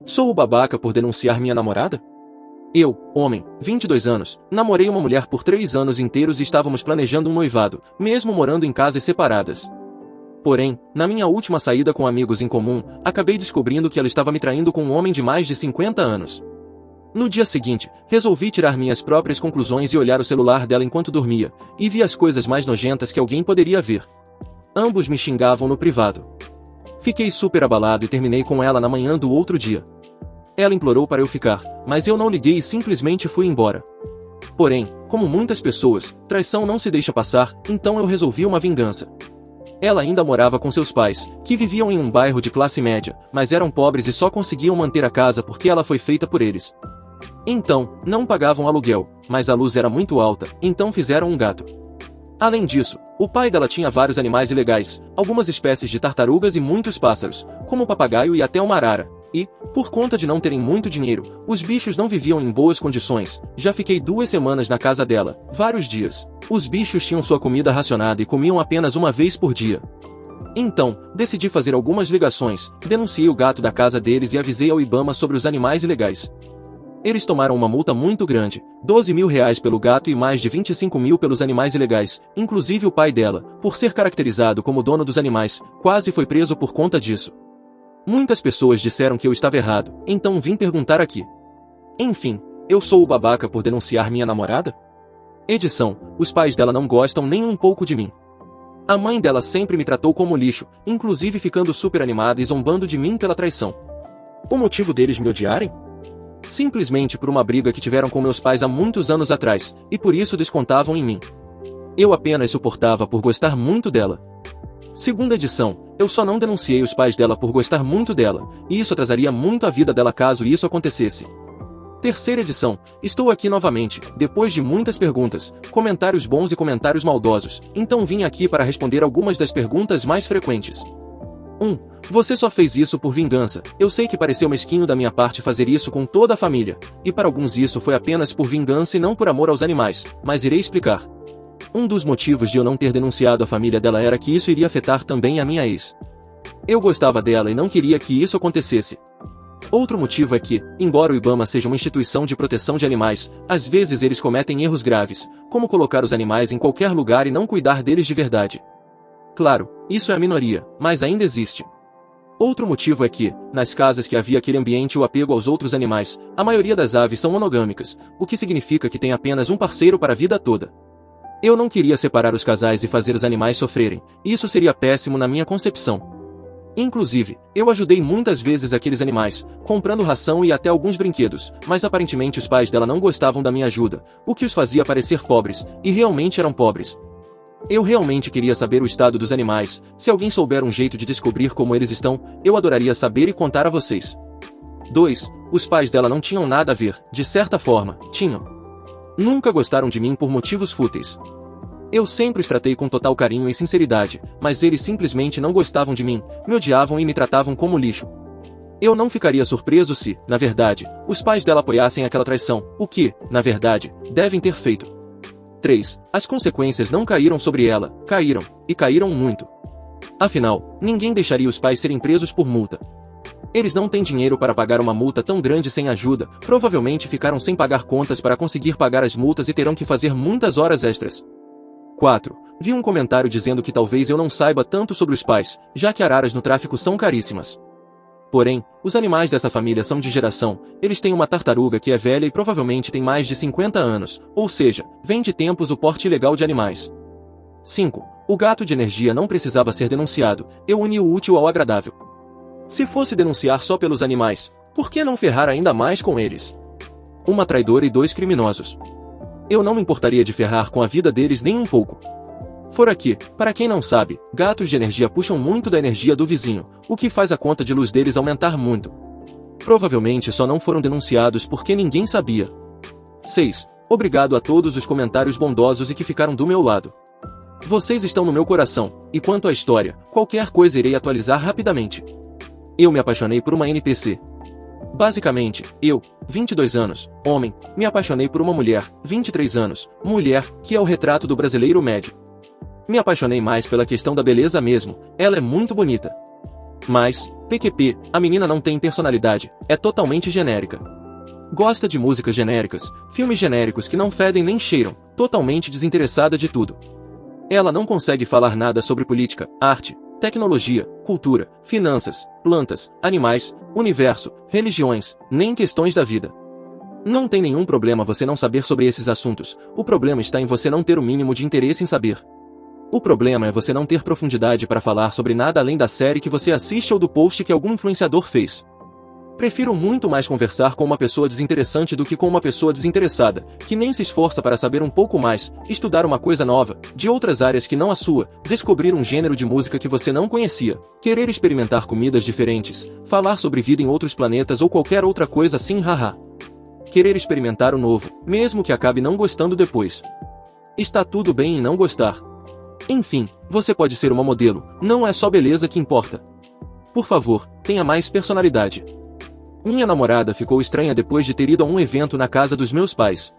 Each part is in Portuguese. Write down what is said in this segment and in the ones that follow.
Sou o babaca por denunciar minha namorada? Eu, homem, 22 anos, namorei uma mulher por 3 anos inteiros e estávamos planejando um noivado, mesmo morando em casas separadas. Porém, na minha última saída com amigos em comum, acabei descobrindo que ela estava me traindo com um homem de mais de 50 anos. No dia seguinte, resolvi tirar minhas próprias conclusões e olhar o celular dela enquanto dormia, e vi as coisas mais nojentas que alguém poderia ver. Ambos me xingavam no privado. Fiquei super abalado e terminei com ela na manhã do outro dia. Ela implorou para eu ficar, mas eu não liguei e simplesmente fui embora. Porém, como muitas pessoas, traição não se deixa passar, então eu resolvi uma vingança. Ela ainda morava com seus pais, que viviam em um bairro de classe média, mas eram pobres e só conseguiam manter a casa porque ela foi feita por eles. Então, não pagavam aluguel, mas a luz era muito alta, então fizeram um gato. Além disso, o pai dela tinha vários animais ilegais, algumas espécies de tartarugas e muitos pássaros, como o papagaio e até uma arara. E, por conta de não terem muito dinheiro, os bichos não viviam em boas condições. Já fiquei 2 semanas na casa dela, vários dias. Os bichos tinham sua comida racionada e comiam apenas uma vez por dia. Então, decidi fazer algumas ligações, denunciei o gato da casa deles e avisei ao IBAMA sobre os animais ilegais. Eles tomaram uma multa muito grande, R$12 mil pelo gato e mais de 25 mil pelos animais ilegais, inclusive o pai dela, por ser caracterizado como dono dos animais, quase foi preso por conta disso. Muitas pessoas disseram que eu estava errado, então vim perguntar aqui. Enfim, eu sou o babaca por denunciar minha namorada? Edição: os pais dela não gostam nem um pouco de mim. A mãe dela sempre me tratou como lixo, inclusive ficando super animada e zombando de mim pela traição. O motivo deles me odiarem? Simplesmente por uma briga que tiveram com meus pais há muitos anos atrás, e por isso descontavam em mim. Eu apenas suportava por gostar muito dela. Segunda edição, eu só não denunciei os pais dela por gostar muito dela, e isso atrasaria muito a vida dela caso isso acontecesse. Terceira edição, estou aqui novamente, depois de muitas perguntas, comentários bons e comentários maldosos, então vim aqui para responder algumas das perguntas mais frequentes. 1. Você só fez isso por vingança. Eu sei que pareceu mesquinho da minha parte fazer isso com toda a família, e para alguns isso foi apenas por vingança e não por amor aos animais, mas irei explicar. Um dos motivos de eu não ter denunciado a família dela era que isso iria afetar também a minha ex. Eu gostava dela e não queria que isso acontecesse. Outro motivo é que, embora o IBAMA seja uma instituição de proteção de animais, às vezes eles cometem erros graves, como colocar os animais em qualquer lugar e não cuidar deles de verdade. Claro, isso é a minoria, mas ainda existe. Outro motivo é que, nas casas que havia aquele ambiente o apego aos outros animais, a maioria das aves são monogâmicas, o que significa que tem apenas um parceiro para a vida toda. Eu não queria separar os casais e fazer os animais sofrerem, isso seria péssimo na minha concepção. Inclusive, eu ajudei muitas vezes aqueles animais, comprando ração e até alguns brinquedos, mas aparentemente os pais dela não gostavam da minha ajuda, o que os fazia parecer pobres, e realmente eram pobres. Eu realmente queria saber o estado dos animais. Se alguém souber um jeito de descobrir como eles estão, eu adoraria saber e contar a vocês. 2. Os pais dela não tinham nada a ver, de certa forma, tinham. Nunca gostaram de mim por motivos fúteis. Eu sempre os tratei com total carinho e sinceridade, mas eles simplesmente não gostavam de mim, me odiavam e me tratavam como lixo. Eu não ficaria surpreso se, na verdade, os pais dela apoiassem aquela traição, o que, na verdade, devem ter feito. 3. As consequências não caíram sobre ela, caíram, e caíram muito. Afinal, ninguém deixaria os pais serem presos por multa. Eles não têm dinheiro para pagar uma multa tão grande sem ajuda, provavelmente ficaram sem pagar contas para conseguir pagar as multas e terão que fazer muitas horas extras. 4. Vi um comentário dizendo que talvez eu não saiba tanto sobre os pais, já que araras no tráfico são caríssimas. Porém, os animais dessa família são de geração, eles têm uma tartaruga que é velha e provavelmente tem mais de 50 anos, ou seja, vem de tempos o porte ilegal de animais. 5. O gato de energia não precisava ser denunciado, eu uni o útil ao agradável. Se fosse denunciar só pelos animais, por que não ferrar ainda mais com eles? Uma traidora e 2 criminosos. Eu não me importaria de ferrar com a vida deles nem um pouco. Fora que, para quem não sabe, gatos de energia puxam muito da energia do vizinho, o que faz a conta de luz deles aumentar muito. Provavelmente só não foram denunciados porque ninguém sabia. 6. Obrigado a todos os comentários bondosos e que ficaram do meu lado. Vocês estão no meu coração, e quanto à história, qualquer coisa irei atualizar rapidamente. Eu me apaixonei por uma NPC. Basicamente, eu, 22 anos, homem, me apaixonei por uma mulher, 23 anos, mulher, que é o retrato do brasileiro médio. Me apaixonei mais pela questão da beleza mesmo, ela é muito bonita. Mas, PQP, a menina não tem personalidade, é totalmente genérica. Gosta de músicas genéricas, filmes genéricos que não fedem nem cheiram, totalmente desinteressada de tudo. Ela não consegue falar nada sobre política, arte, tecnologia, cultura, finanças, plantas, animais, universo, religiões, nem questões da vida. Não tem nenhum problema você não saber sobre esses assuntos, o problema está em você não ter o mínimo de interesse em saber. O problema é você não ter profundidade para falar sobre nada além da série que você assiste ou do post que algum influenciador fez. Prefiro muito mais conversar com uma pessoa desinteressante do que com uma pessoa desinteressada, que nem se esforça para saber um pouco mais, estudar uma coisa nova, de outras áreas que não a sua, descobrir um gênero de música que você não conhecia, querer experimentar comidas diferentes, falar sobre vida em outros planetas ou qualquer outra coisa assim, haha. Querer experimentar o novo, mesmo que acabe não gostando depois. Está tudo bem em não gostar. Enfim, você pode ser uma modelo, não é só beleza que importa. Por favor, tenha mais personalidade. Minha namorada ficou estranha depois de ter ido a um evento na casa dos meus pais.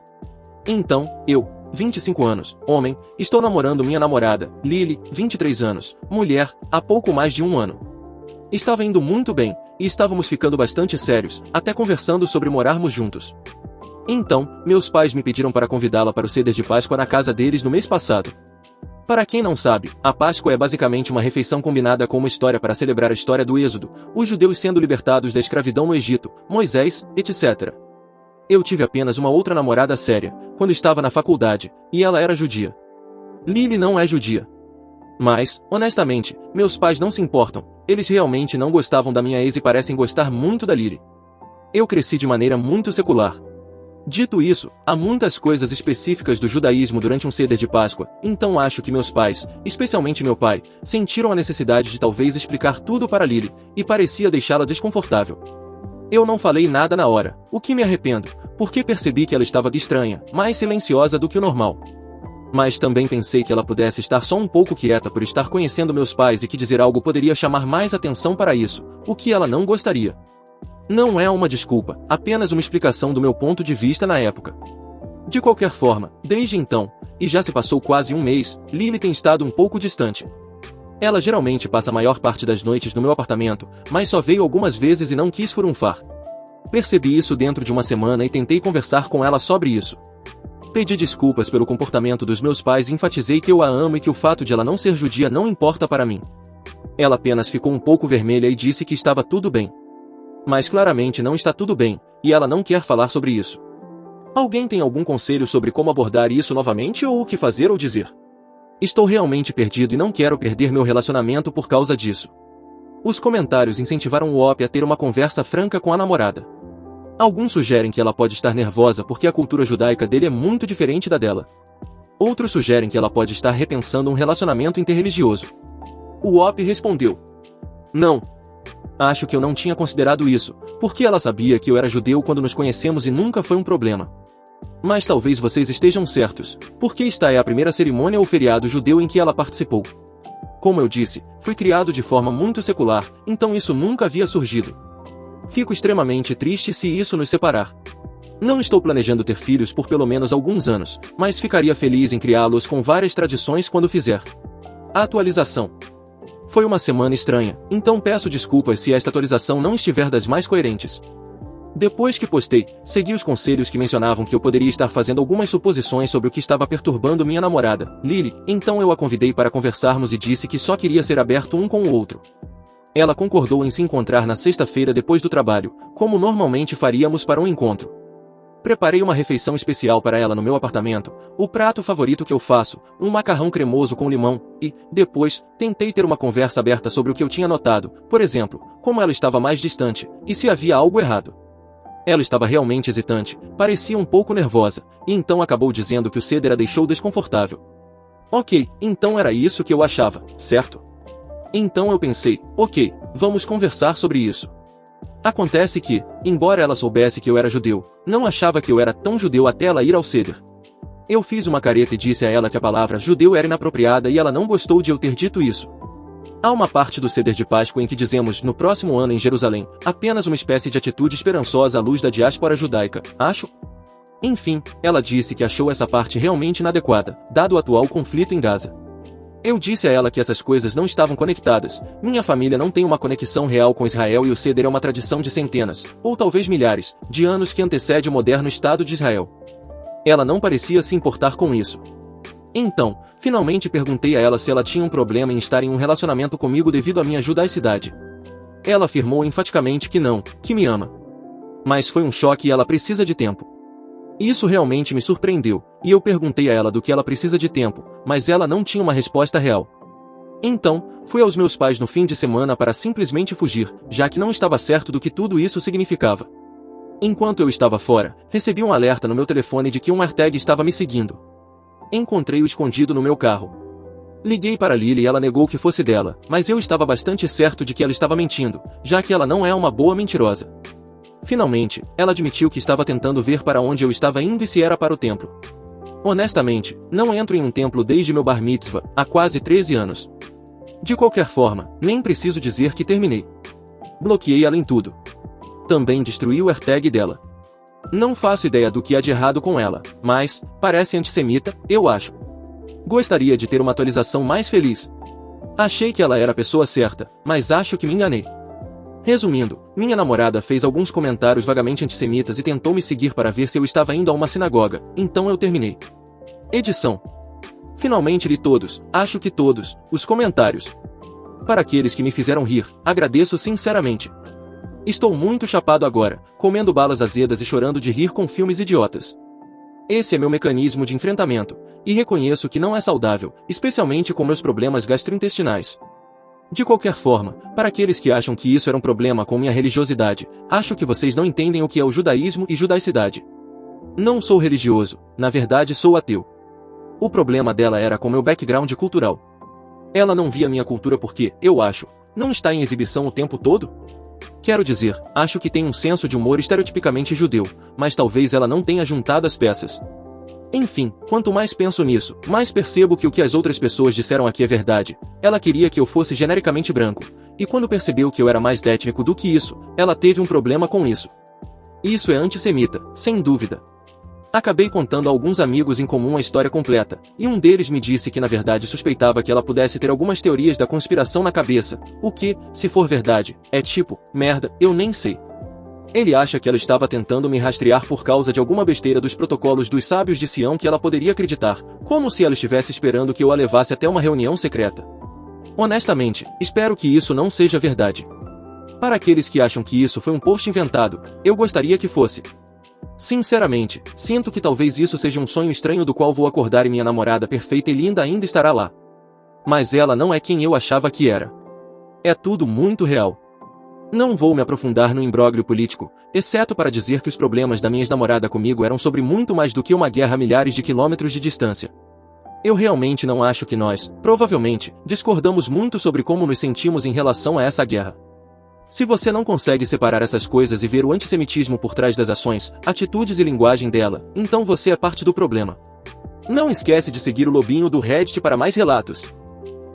Então, eu, 25 anos, homem, estou namorando minha namorada, Lily, 23 anos, mulher, há pouco mais de um ano. Estava indo muito bem, e estávamos ficando bastante sérios, até conversando sobre morarmos juntos. Então, meus pais me pediram para convidá-la para o ceder de Páscoa na casa deles no mês passado. Para quem não sabe, a Páscoa é basicamente uma refeição combinada com uma história para celebrar a história do Êxodo, os judeus sendo libertados da escravidão no Egito, Moisés, etc. Eu tive apenas uma outra namorada séria, quando estava na faculdade, e ela era judia. Lily não é judia. Mas, honestamente, meus pais não se importam, eles realmente não gostavam da minha ex e parecem gostar muito da Lily. Eu cresci de maneira muito secular. Dito isso, há muitas coisas específicas do judaísmo durante um ceder de Páscoa, então acho que meus pais, especialmente meu pai, sentiram a necessidade de talvez explicar tudo para Lily, e parecia deixá-la desconfortável. Eu não falei nada na hora, o que me arrependo, porque percebi que ela estava estranha, mais silenciosa do que o normal. Mas também pensei que ela pudesse estar só um pouco quieta por estar conhecendo meus pais e que dizer algo poderia chamar mais atenção para isso, o que ela não gostaria. Não é uma desculpa, apenas uma explicação do meu ponto de vista na época. De qualquer forma, desde então, e já se passou quase um mês, Lily tem estado um pouco distante. Ela geralmente passa a maior parte das noites no meu apartamento, mas só veio algumas vezes e não quis furunfar. Percebi isso dentro de uma semana e tentei conversar com ela sobre isso. Pedi desculpas pelo comportamento dos meus pais e enfatizei que eu a amo e que o fato de ela não ser judia não importa para mim. Ela apenas ficou um pouco vermelha e disse que estava tudo bem. Mas claramente não está tudo bem, e ela não quer falar sobre isso. Alguém tem algum conselho sobre como abordar isso novamente ou o que fazer ou dizer? Estou realmente perdido e não quero perder meu relacionamento por causa disso. Os comentários incentivaram o Op a ter uma conversa franca com a namorada. Alguns sugerem que ela pode estar nervosa porque a cultura judaica dele é muito diferente da dela. Outros sugerem que ela pode estar repensando um relacionamento interreligioso. O Op respondeu: não. Acho que eu não tinha considerado isso, porque ela sabia que eu era judeu quando nos conhecemos e nunca foi um problema. Mas talvez vocês estejam certos, porque esta é a primeira cerimônia ou feriado judeu em que ela participou. Como eu disse, fui criado de forma muito secular, então isso nunca havia surgido. Fico extremamente triste se isso nos separar. Não estou planejando ter filhos por pelo menos alguns anos, mas ficaria feliz em criá-los com várias tradições quando fizer. A atualização. Foi uma semana estranha, então peço desculpas se esta atualização não estiver das mais coerentes. Depois que postei, segui os conselhos que mencionavam que eu poderia estar fazendo algumas suposições sobre o que estava perturbando minha namorada, Lily, então eu a convidei para conversarmos e disse que só queria ser aberto um com o outro. Ela concordou em se encontrar na sexta-feira depois do trabalho, como normalmente faríamos para um encontro. Preparei uma refeição especial para ela no meu apartamento, o prato favorito que eu faço, um macarrão cremoso com limão, e, depois, tentei ter uma conversa aberta sobre o que eu tinha notado, por exemplo, como ela estava mais distante, e se havia algo errado. Ela estava realmente hesitante, parecia um pouco nervosa, e então acabou dizendo que o ceder a deixou desconfortável. Ok, então era isso que eu achava, certo? Então eu pensei, ok, vamos conversar sobre isso. Acontece que, embora ela soubesse que eu era judeu, não achava que eu era tão judeu até ela ir ao ceder. Eu fiz uma careta e disse a ela que a palavra judeu era inapropriada e ela não gostou de eu ter dito isso. Há uma parte do ceder de Páscoa em que dizemos, no próximo ano em Jerusalém, apenas uma espécie de atitude esperançosa à luz da diáspora judaica, acho? Enfim, ela disse que achou essa parte realmente inadequada, dado o atual conflito em Gaza. Eu disse a ela que essas coisas não estavam conectadas. Minha família não tem uma conexão real com Israel e o ceder é uma tradição de centenas, ou talvez milhares, de anos que antecede o moderno Estado de Israel. Ela não parecia se importar com isso. Então, finalmente perguntei a ela se ela tinha um problema em estar em um relacionamento comigo devido à minha judaicidade. Ela afirmou enfaticamente que não, que me ama. Mas foi um choque e ela precisa de tempo. Isso realmente me surpreendeu, e eu perguntei a ela do que ela precisa de tempo, mas ela não tinha uma resposta real. Então, fui aos meus pais no fim de semana para simplesmente fugir, já que não estava certo do que tudo isso significava. Enquanto eu estava fora, recebi um alerta no meu telefone de que um AirTag estava me seguindo. Encontrei-o escondido no meu carro. Liguei para Lily e ela negou que fosse dela, mas eu estava bastante certo de que ela estava mentindo, já que ela não é uma boa mentirosa. Finalmente, ela admitiu que estava tentando ver para onde eu estava indo e se era para o templo. Honestamente, não entro em um templo desde meu bar mitzvah, há quase 13 anos. De qualquer forma, nem preciso dizer que terminei. Bloqueei ela em tudo. Também destruí o AirTag dela. Não faço ideia do que há de errado com ela, mas, parece antissemita, eu acho. Gostaria de ter uma atualização mais feliz. Achei que ela era a pessoa certa, mas acho que me enganei. Resumindo, minha namorada fez alguns comentários vagamente antissemitas e tentou me seguir para ver se eu estava indo a uma sinagoga, então eu terminei. Edição. Finalmente li todos, acho que todos, os comentários. Para aqueles que me fizeram rir, agradeço sinceramente. Estou muito chapado agora, comendo balas azedas e chorando de rir com filmes idiotas. Esse é meu mecanismo de enfrentamento, e reconheço que não é saudável, especialmente com meus problemas gastrointestinais. De qualquer forma, para aqueles que acham que isso era um problema com minha religiosidade, acho que vocês não entendem o que é o judaísmo e judaicidade. Não sou religioso, na verdade sou ateu. O problema dela era com meu background cultural. Ela não via minha cultura porque, eu acho, não está em exibição o tempo todo? Quero dizer, acho que tem um senso de humor estereotipicamente judeu, mas talvez ela não tenha juntado as peças. Enfim, quanto mais penso nisso, mais percebo que o que as outras pessoas disseram aqui é verdade. Ela queria que eu fosse genericamente branco, e quando percebeu que eu era mais étnico do que isso, ela teve um problema com isso. Isso é antissemita, sem dúvida. Acabei contando a alguns amigos em comum a história completa, e um deles me disse que na verdade suspeitava que ela pudesse ter algumas teorias da conspiração na cabeça, o que, se for verdade, é tipo, merda, eu nem sei. Ele acha que ela estava tentando me rastrear por causa de alguma besteira dos protocolos dos sábios de Sião que ela poderia acreditar, como se ela estivesse esperando que eu a levasse até uma reunião secreta. Honestamente, espero que isso não seja verdade. Para aqueles que acham que isso foi um post inventado, eu gostaria que fosse. Sinceramente, sinto que talvez isso seja um sonho estranho do qual vou acordar e minha namorada perfeita e linda ainda estará lá. Mas ela não é quem eu achava que era. É tudo muito real. Não vou me aprofundar no imbróglio político, exceto para dizer que os problemas da minha ex-namorada comigo eram sobre muito mais do que uma guerra a milhares de quilômetros de distância. Eu realmente não acho que nós, provavelmente, discordamos muito sobre como nos sentimos em relação a essa guerra. Se você não consegue separar essas coisas e ver o antissemitismo por trás das ações, atitudes e linguagem dela, então você é parte do problema. Não esquece de seguir o lobinho do Reddit para mais relatos.